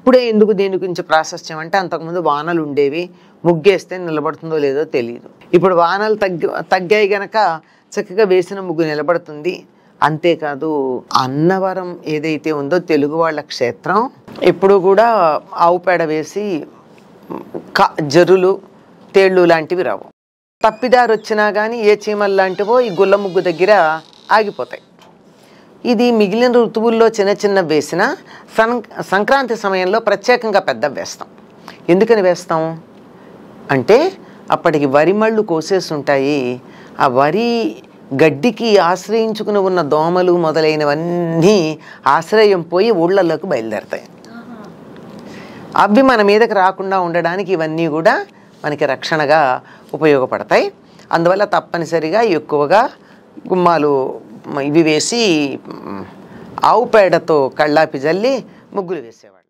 ఇప్పుడే ఎందుకు దీని గురించి ప్రాశస్త్యం అంటే అంతకుముందు వానలు ఉండేవి, ముగ్గేస్తే నిలబడుతుందో లేదో తెలియదు. ఇప్పుడు వానలు తగ్గాయి గనక చక్కగా వేసిన ముగ్గు నిలబడుతుంది. అంతేకాదు అన్నవరం ఏదైతే ఉందో తెలుగు వాళ్ళ క్షేత్రం, ఎప్పుడు కూడా ఆవు పేడ వేసి జరులు తేళ్ళు లాంటివి రావు. తప్పిదారు వచ్చినా కానీ ఏ చీమలు లాంటివో ఈ గుల్ల ముగ్గు దగ్గర ఆగిపోతాయి. ఇది మిగిలిన ఋతువుల్లో చిన్న చిన్న వేసిన సంక్రాంతి సమయంలో ప్రత్యేకంగా పెద్ద వేస్తాం. ఎందుకని వేస్తాం అంటే అప్పటికి వరి మళ్ళు కోసేసి ఉంటాయి. ఆ వరి గడ్డికి ఆశ్రయించుకుని ఉన్న దోమలు మొదలైనవన్నీ ఆశ్రయం పోయి ఊళ్ళల్లోకి బయలుదేరతాయి. అవి మన మీదకి రాకుండా ఉండడానికి ఇవన్నీ కూడా మనకి రక్షణగా ఉపయోగపడతాయి. అందువల్ల తప్పనిసరిగా ఎక్కువగా గుమ్మాలు ఇవి వేసి ఆవు పేడతో కళ్ళాపి జల్లి ముగ్గులు వేసేవాడు.